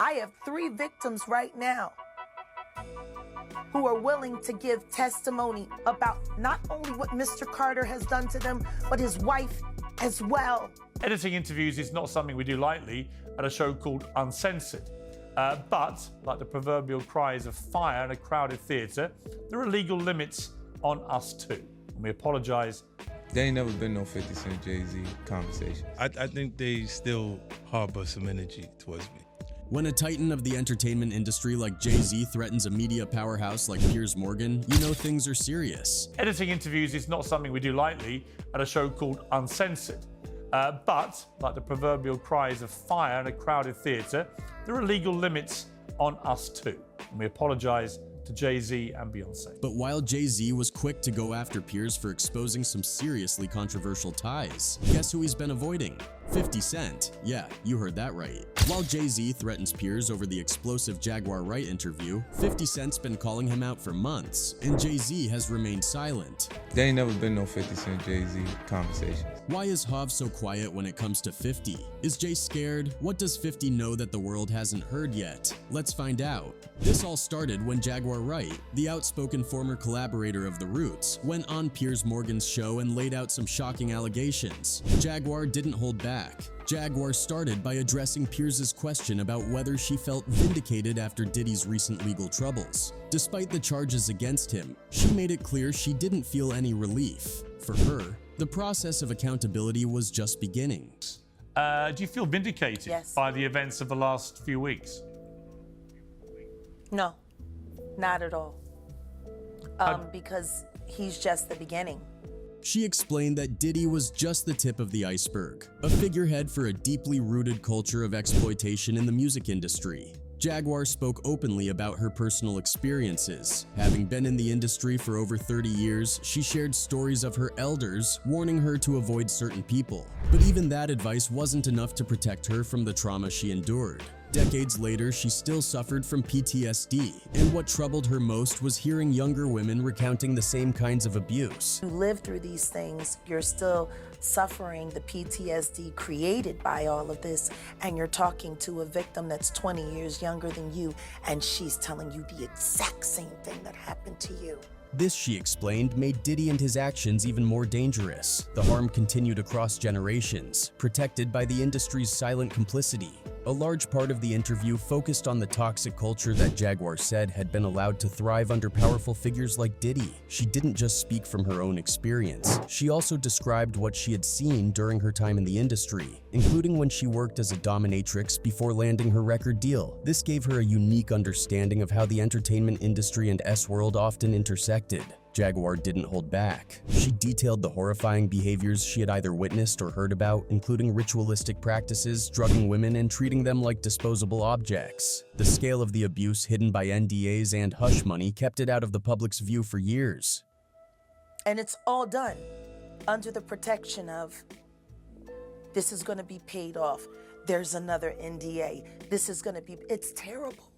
I have 3 victims right now who are willing to give testimony about not only what Mr. Carter has done to them, but his wife as well. Editing interviews is not something we do lightly at a show called Uncensored. But, like the proverbial cries of fire in a crowded theatre, there are legal limits on us too. And we apologise. There ain't never been no 50 Cent Jay-Z conversation. I think they still harbor some energy towards me. When a titan of the entertainment industry like Jay-Z threatens a media powerhouse like Piers Morgan, you know things are serious. Editing interviews is not something we do lightly at a show called Uncensored. But, like the proverbial cries of fire in a crowded theatre, there are legal limits on us too. And we apologise to Jay-Z and Beyonce. But while Jay-Z was quick to go after Piers for exposing some seriously controversial ties, guess who he's been avoiding? 50 Cent. Yeah, you heard that right. While Jay-Z threatens Piers over the explosive Jaguar Wright interview, 50 Cent's been calling him out for months, and Jay-Z has remained silent. There ain't never been no 50 Cent Jay-Z conversation. Why is Hav so quiet when it comes to 50? Is Jay scared? What does 50 know that the world hasn't heard yet? Let's find out. This all started when Jaguar Wright, the outspoken former collaborator of The Roots, went on Piers Morgan's show and laid out some shocking allegations. Jaguar didn't hold back. Jaguar started by addressing Piers' question about whether she felt vindicated after Diddy's recent legal troubles. Despite the charges against him, she made it clear she didn't feel any relief. For her, the process of accountability was just beginning. Do you feel vindicated Yes. by the events of the last few weeks? No, not at all. Because he's just the beginning. She explained that Diddy was just the tip of the iceberg, a figurehead for a deeply rooted culture of exploitation in the music industry. Jaguar spoke openly about her personal experiences. Having been in the industry for over 30 years, she shared stories of her elders warning her to avoid certain people. But even that advice wasn't enough to protect her from the trauma she endured. Decades later, she still suffered from PTSD, and what troubled her most was hearing younger women recounting the same kinds of abuse. You live through these things, you're still suffering the PTSD created by all of this, and you're talking to a victim that's 20 years younger than you, and she's telling you the exact same thing that happened to you. This, she explained, made Diddy and his actions even more dangerous. The harm continued across generations, protected by the industry's silent complicity. A large part of the interview focused on the toxic culture that Jaguar said had been allowed to thrive under powerful figures like Diddy. She didn't just speak from her own experience. She also described what she had seen during her time in the industry, including when she worked as a dominatrix before landing her record deal. This gave her a unique understanding of how the entertainment industry and S-World often intersected. Jaguar didn't hold back. She detailed the horrifying behaviors she had either witnessed or heard about, including ritualistic practices, drugging women, and treating them like disposable objects. The scale of the abuse hidden by NDAs and hush money kept it out of the public's view for years. And it's all done under the protection of, this is going to be paid off. There's another NDA. This is going to be, it's terrible.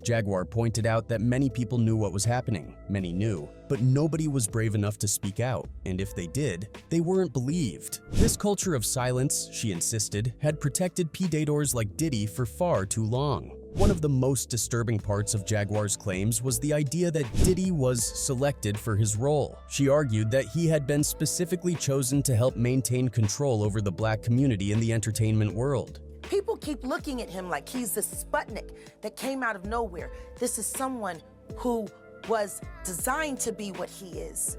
Jaguar pointed out that many people knew what was happening, many knew, but nobody was brave enough to speak out, and if they did, they weren't believed. This culture of silence, she insisted, had protected P-dators like Diddy for far too long. One of the most disturbing parts of Jaguar's claims was the idea that Diddy was selected for his role. She argued that he had been specifically chosen to help maintain control over the black community in the entertainment world. People keep looking at him like he's the Sputnik that came out of nowhere. This is someone who was designed to be what he is.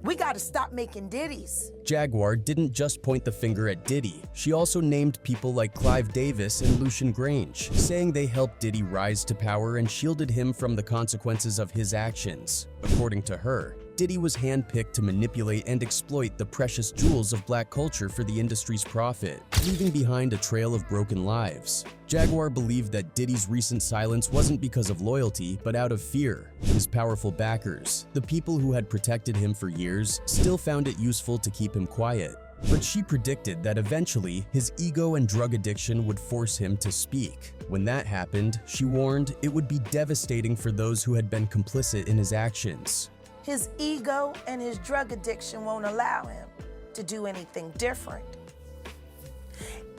We gotta stop making Diddies. Jaguar didn't just point the finger at Diddy. She also named people like Clive Davis and Lucian Grange, saying they helped Diddy rise to power and shielded him from the consequences of his actions. According to her, Diddy was handpicked to manipulate and exploit the precious jewels of black culture for the industry's profit, leaving behind a trail of broken lives. Jaguar believed that Diddy's recent silence wasn't because of loyalty, but out of fear. His powerful backers, the people who had protected him for years, still found it useful to keep him quiet. But she predicted that eventually, his ego and drug addiction would force him to speak. When that happened, she warned it would be devastating for those who had been complicit in his actions. His ego and his drug addiction won't allow him to do anything different.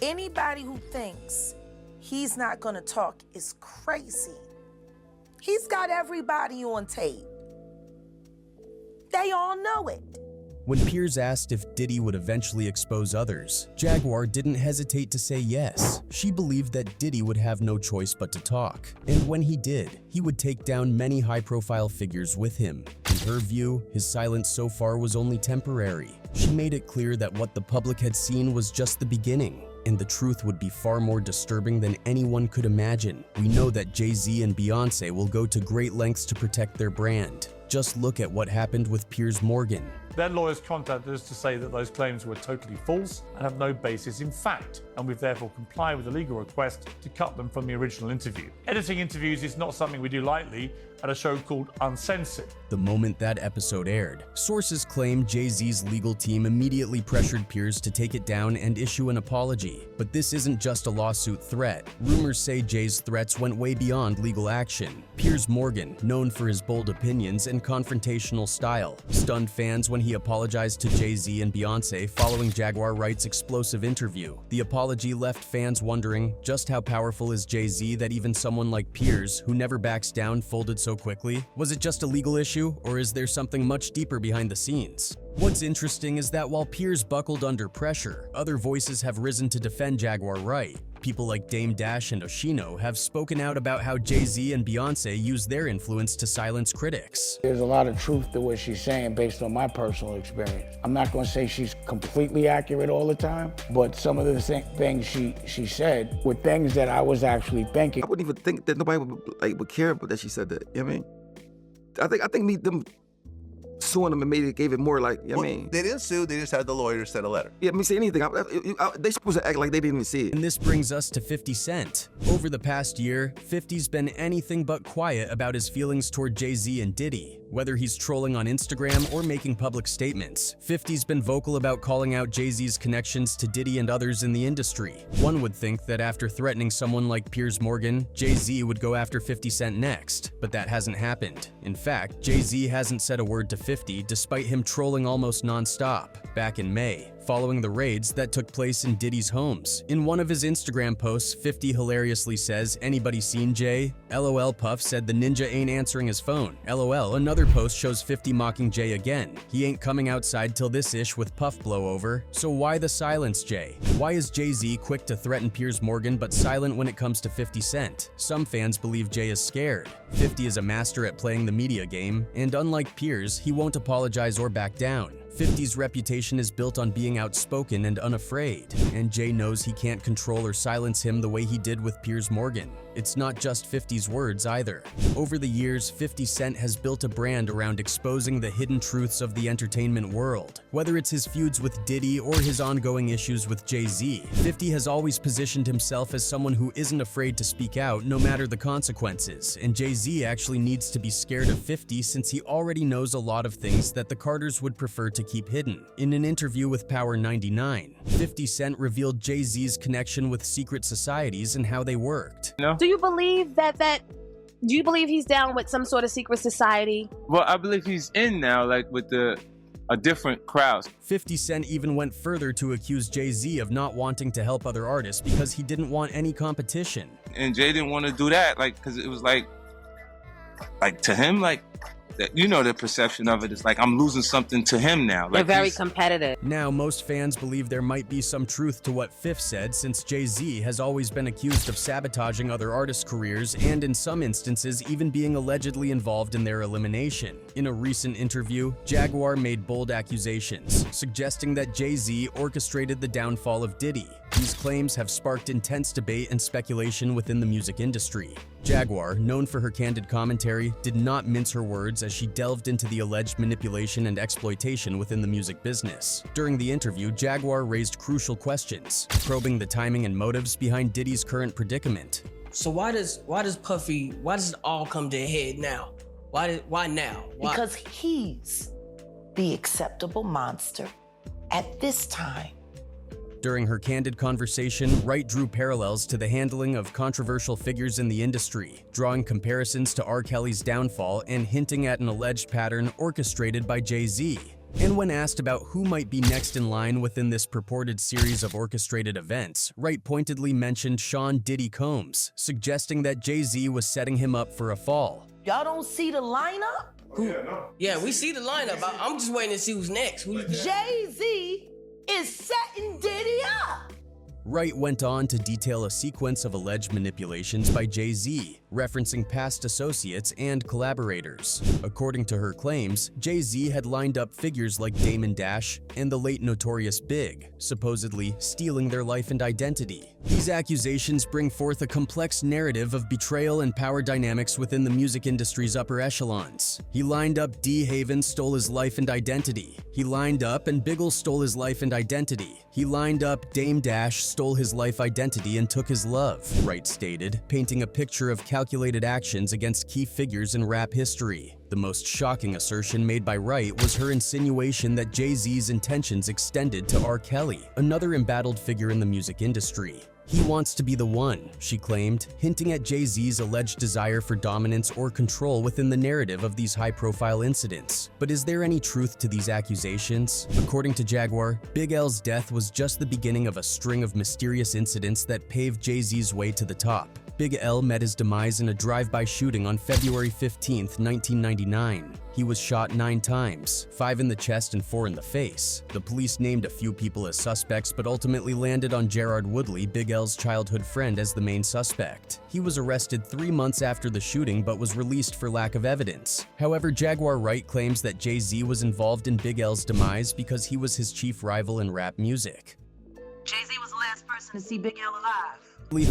Anybody who thinks he's not gonna talk is crazy. He's got everybody on tape. They all know it. When Piers asked if Diddy would eventually expose others, Jaguar didn't hesitate to say yes. She believed that Diddy would have no choice but to talk. And when he did, he would take down many high-profile figures with him. In her view, his silence so far was only temporary. She made it clear that what the public had seen was just the beginning, and the truth would be far more disturbing than anyone could imagine. We know that Jay-Z and Beyonce will go to great lengths to protect their brand. Just look at what happened with Piers Morgan. Their lawyers contacted us to say that those claims were totally false and have no basis in fact, and we've therefore complied with the legal request to cut them from the original interview. Editing interviews is not something we do lightly at a show called Uncensored. The moment that episode aired, sources claim Jay-Z's legal team immediately pressured Piers to take it down and issue an apology. But this isn't just a lawsuit threat. Rumors say Jay's threats went way beyond legal action. Piers Morgan, known for his bold opinions and confrontational style, stunned fans when he apologized to Jay-Z and Beyonce following Jaguar Wright's explosive interview. The apology left fans wondering just how powerful is Jay-Z that even someone like Piers, who never backs down, folded so quickly? Was it just a legal issue, or is there something much deeper behind the scenes? What's interesting is that while Piers buckled under pressure, other voices have risen to defend Jaguar Wright. People like Dame Dash and Oshino have spoken out about how Jay-Z and Beyonce use their influence to silence critics. There's a lot of truth to what she's saying based on my personal experience. I'm not going to say she's completely accurate all the time, but some of the things she said were things that I was actually thinking. I wouldn't even think that nobody would care about that she said that. You know what I mean? I think them suing them and made it, gave it more like, you know what I mean? They didn't sue, they just had the lawyers send a letter. Yeah, let me say anything. They supposed to act like they didn't even see it. And this brings us to 50 Cent. Over the past year, 50's been anything but quiet about his feelings toward Jay-Z and Diddy. Whether he's trolling on Instagram or making public statements, 50's been vocal about calling out Jay-Z's connections to Diddy and others in the industry. One would think that after threatening someone like Piers Morgan, Jay-Z would go after 50 Cent next, but that hasn't happened. In fact, Jay-Z hasn't said a word to 50 despite him trolling almost non-stop. Back in May, following the raids that took place in Diddy's homes. In one of his Instagram posts, 50 hilariously says, "Anybody seen Jay?" LOL. Puff said the ninja ain't answering his phone. LOL. Another post shows 50 mocking Jay again. He ain't coming outside till this ish with Puff blowover. So why the silence, Jay? Why is Jay-Z quick to threaten Piers Morgan but silent when it comes to 50 Cent? Some fans believe Jay is scared. 50 is a master at playing the media game, and unlike Piers, he won't apologize or back down. 50's reputation is built on being outspoken and unafraid, and Jay knows he can't control or silence him the way he did with Piers Morgan. It's not just 50's words either. Over the years, 50 Cent has built a brand around exposing the hidden truths of the entertainment world. Whether it's his feuds with Diddy or his ongoing issues with Jay-Z, 50 has always positioned himself as someone who isn't afraid to speak out no matter the consequences, and Jay-Z actually needs to be scared of 50 since he already knows a lot of things that the Carters would prefer to keep hidden. In an interview with Power 99, 50 Cent revealed Jay-Z's connection with secret societies and how they worked. No. Do you believe do you believe he's down with some sort of secret society? Well, I believe he's in now, like with a different crowd. 50 Cent even went further to accuse Jay-Z of not wanting to help other artists because he didn't want any competition. And Jay didn't want to do that, like, because it was like to him, like, you know, the perception of it is like I'm losing something to him now. They're very competitive. Now, most fans believe there might be some truth to what Fifth said, since Jay-Z has always been accused of sabotaging other artists' careers and in some instances even being allegedly involved in their elimination. In a recent interview, Jaguar made bold accusations, suggesting that Jay-Z orchestrated the downfall of Diddy. These claims have sparked intense debate and speculation within the music industry. Jaguar, known for her candid commentary, did not mince her words as she delved into the alleged manipulation and exploitation within the music business. During the interview, Jaguar raised crucial questions, probing the timing and motives behind Diddy's current predicament. So why does it all come to a head now? Why now? Why? Because he's the acceptable monster at this time. During her candid conversation, Wright drew parallels to the handling of controversial figures in the industry, drawing comparisons to R. Kelly's downfall and hinting at an alleged pattern orchestrated by Jay-Z. And when asked about who might be next in line within this purported series of orchestrated events, Wright pointedly mentioned Sean Diddy Combs, suggesting that Jay-Z was setting him up for a fall. Y'all don't see the lineup? Yeah, we see the lineup. I'm just waiting to see who's next. Jay-Z is setting Diddy up. Wright went on to detail a sequence of alleged manipulations by Jay-Z, referencing past associates and collaborators. According to her claims, Jay-Z had lined up figures like Damon Dash and the late Notorious Big, supposedly stealing their life and identity. These accusations bring forth a complex narrative of betrayal and power dynamics within the music industry's upper echelons. He lined up D. Haven stole his life and identity. He lined up and Biggle stole his life and identity. He lined up Dame Dash stole his life identity and took his love, Wright stated, painting a picture of calculated actions against key figures in rap history. The most shocking assertion made by Wright was her insinuation that Jay-Z's intentions extended to R. Kelly, another embattled figure in the music industry. He wants to be the one, she claimed, hinting at Jay-Z's alleged desire for dominance or control within the narrative of these high-profile incidents. But is there any truth to these accusations? According to Jaguar, Big L's death was just the beginning of a string of mysterious incidents that paved Jay-Z's way to the top. Big L met his demise in a drive-by shooting on February 15, 1999. He was shot 9 times, 5 in the chest and 4 in the face. The police named a few people as suspects but ultimately landed on Gerard Woodley, Big L's childhood friend, as the main suspect. He was arrested 3 months after the shooting but was released for lack of evidence. However, Jaguar Wright claims that Jay-Z was involved in Big L's demise because he was his chief rival in rap music. Jay-Z was the last person to see Big L alive.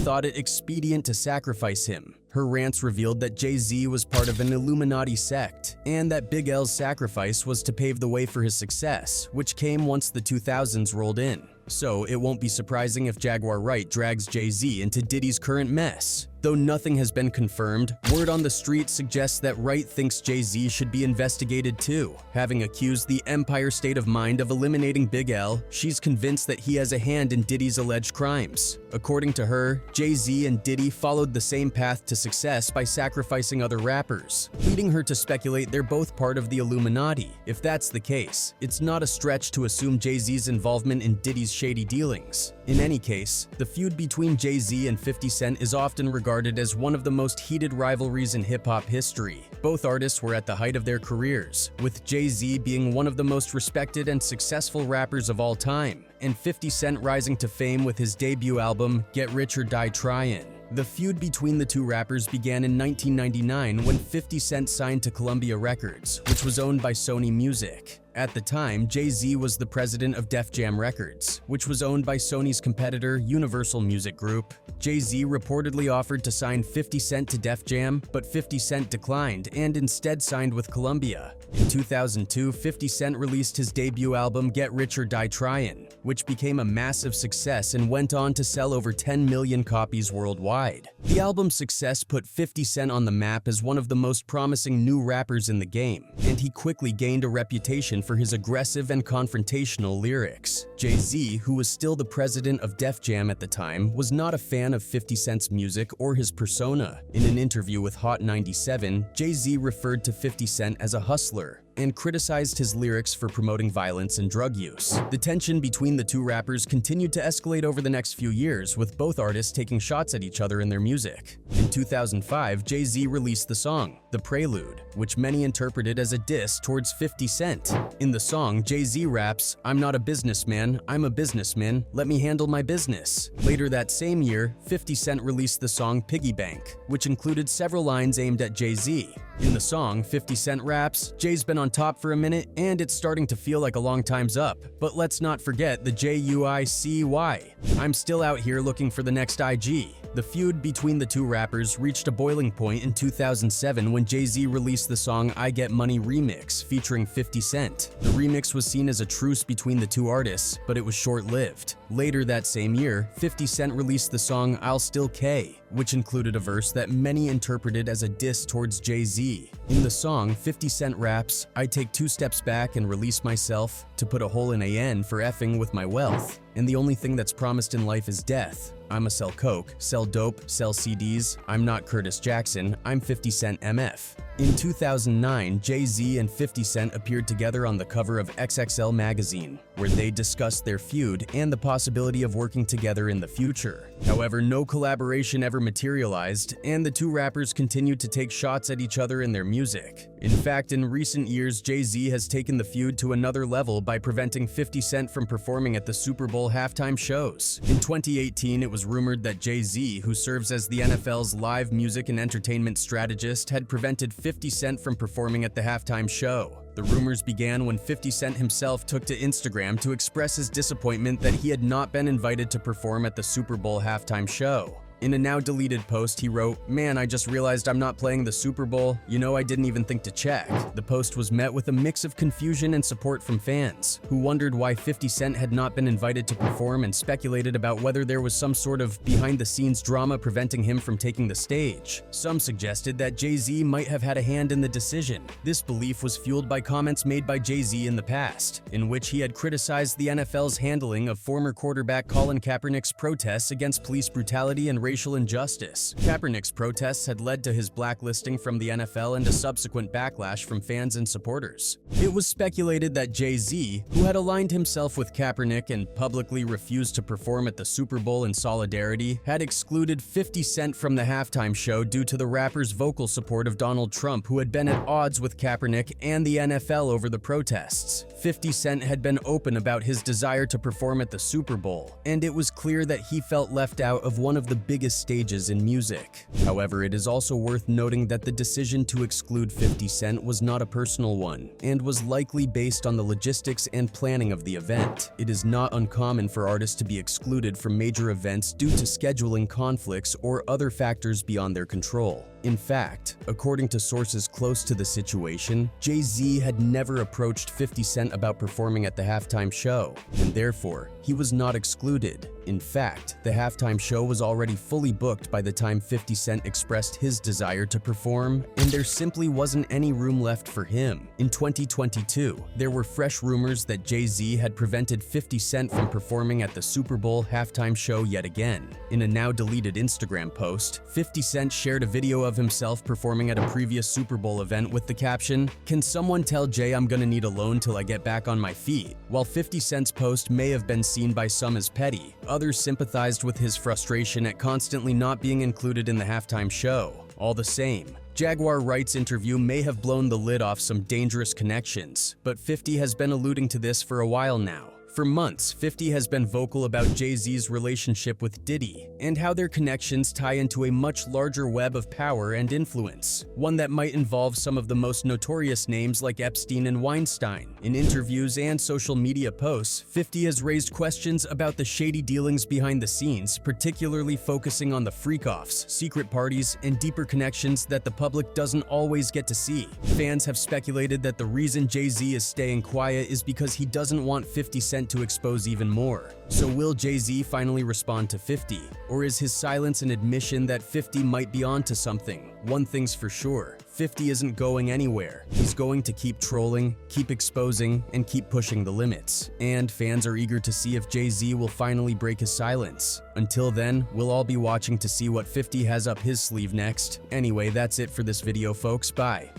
Thought it expedient to sacrifice him. Her rants revealed that Jay-Z was part of an Illuminati sect, and that Big L's sacrifice was to pave the way for his success, which came once the 2000s rolled in. So it won't be surprising if Jaguar Wright drags Jay-Z into Diddy's current mess. Though nothing has been confirmed, word on the street suggests that Wright thinks Jay-Z should be investigated too. Having accused the Empire State of Mind of eliminating Big L, she's convinced that he has a hand in Diddy's alleged crimes. According to her, Jay-Z and Diddy followed the same path to success by sacrificing other rappers, leading her to speculate they're both part of the Illuminati. If that's the case, it's not a stretch to assume Jay-Z's involvement in Diddy's shady dealings. In any case, the feud between Jay-Z and 50 Cent is often regarded as one of the most heated rivalries in hip-hop history. Both artists were at the height of their careers, with Jay-Z being one of the most respected and successful rappers of all time, and 50 Cent rising to fame with his debut album, Get Rich or Die Tryin'. The feud between the two rappers began in 1999 when 50 Cent signed to Columbia Records, which was owned by Sony Music. At the time, Jay-Z was the president of Def Jam Records, which was owned by Sony's competitor, Universal Music Group. Jay-Z reportedly offered to sign 50 Cent to Def Jam, but 50 Cent declined and instead signed with Columbia. In 2002, 50 Cent released his debut album Get Rich or Die Tryin', which became a massive success and went on to sell over 10 million copies worldwide. The album's success put 50 Cent on the map as one of the most promising new rappers in the game, and he quickly gained a reputation for his aggressive and confrontational lyrics. Jay-Z, who was still the president of Def Jam at the time, was not a fan of 50 Cent's music or his persona. In an interview with Hot 97, Jay-Z referred to 50 Cent as a hustler and criticized his lyrics for promoting violence and drug use. The tension between the two rappers continued to escalate over the next few years, with both artists taking shots at each other in their music. In 2005, Jay-Z released the song, The Prelude, which many interpreted as a diss towards 50 Cent. In the song, Jay-Z raps, "I'm not a businessman, I'm a businessman, let me handle my business." Later that same year, 50 Cent released the song Piggy Bank, which included several lines aimed at Jay-Z. In the song, 50 Cent raps, "Jay's been on top for a minute, and it's starting to feel like a long time's up. But let's not forget the J-U-I-C-Y. I'm still out here looking for the next IG." The feud between the two rappers reached a boiling point in 2007 when Jay-Z released the song I Get Money remix featuring 50 Cent. The remix was seen as a truce between the two artists, but it was short-lived. Later that same year, 50 Cent released the song I'll Still K, which included a verse that many interpreted as a diss towards Jay-Z. In the song, 50 Cent raps, "I take 2 steps back and release myself to put a hole in AN for effing with my wealth. And the only thing that's promised in life is death. I'ma sell coke, sell dope, sell CDs. I'm not Curtis Jackson, I'm 50 Cent MF." In 2009, Jay-Z and 50 Cent appeared together on the cover of XXL magazine, where they discussed their feud and the possibility of working together in the future. However, no collaboration ever materialized, and the two rappers continued to take shots at each other in their music. In fact, in recent years, Jay-Z has taken the feud to another level by preventing 50 Cent from performing at the Super Bowl halftime shows. In 2018, it was rumored that Jay-Z, who serves as the NFL's live music and entertainment strategist, had prevented 50 Cent from performing at the halftime show. The rumors began when 50 Cent himself took to Instagram to express his disappointment that he had not been invited to perform at the Super Bowl halftime show. In a now-deleted post, he wrote, "Man, I just realized I'm not playing the Super Bowl. You know, I didn't even think to check." The post was met with a mix of confusion and support from fans, who wondered why 50 Cent had not been invited to perform and speculated about whether there was some sort of behind-the-scenes drama preventing him from taking the stage. Some suggested that Jay-Z might have had a hand in the decision. This belief was fueled by comments made by Jay-Z in the past, in which he had criticized the NFL's handling of former quarterback Colin Kaepernick's protests against police brutality and racial injustice. Kaepernick's protests had led to his blacklisting from the NFL and a subsequent backlash from fans and supporters. It was speculated that Jay-Z, who had aligned himself with Kaepernick and publicly refused to perform at the Super Bowl in solidarity, had excluded 50 Cent from the halftime show due to the rapper's vocal support of Donald Trump, who had been at odds with Kaepernick and the NFL over the protests. 50 Cent had been open about his desire to perform at the Super Bowl, and it was clear that he felt left out of one of the biggest stages in music. However, it is also worth noting that the decision to exclude 50 Cent was not a personal one, and was likely based on the logistics and planning of the event. It is not uncommon for artists to be excluded from major events due to scheduling conflicts or other factors beyond their control. In fact, according to sources close to the situation, Jay-Z had never approached 50 Cent about performing at the halftime show, and therefore, he was not excluded. In fact, the halftime show was already fully booked by the time 50 Cent expressed his desire to perform, and there simply wasn't any room left for him. In 2022, there were fresh rumors that Jay-Z had prevented 50 Cent from performing at the Super Bowl halftime show yet again. In a now-deleted Instagram post, 50 Cent shared a video of himself performing at a previous Super Bowl event with the caption, "Can someone tell Jay I'm gonna need a loan till I get back on my feet?" While 50 Cent's post may have been seen by some as petty, others sympathized with his frustration at constantly not being included in the halftime show. All the same, Jaguar Wright's interview may have blown the lid off some dangerous connections, but 50 has been alluding to this for a while now. For months, 50 has been vocal about Jay-Z's relationship with Diddy and how their connections tie into a much larger web of power and influence, one that might involve some of the most notorious names like Epstein and Weinstein. In interviews and social media posts, 50 has raised questions about the shady dealings behind the scenes, particularly focusing on the freak-offs, secret parties, and deeper connections that the public doesn't always get to see. Fans have speculated that the reason Jay-Z is staying quiet is because he doesn't want 50 Cent to expose even more. So will Jay-Z finally respond to 50? Or is his silence an admission that 50 might be onto something? One thing's for sure, 50 isn't going anywhere. He's going to keep trolling, keep exposing, and keep pushing the limits. And fans are eager to see if Jay-Z will finally break his silence. Until then, we'll all be watching to see what 50 has up his sleeve next. Anyway, that's it for this video, folks. Bye.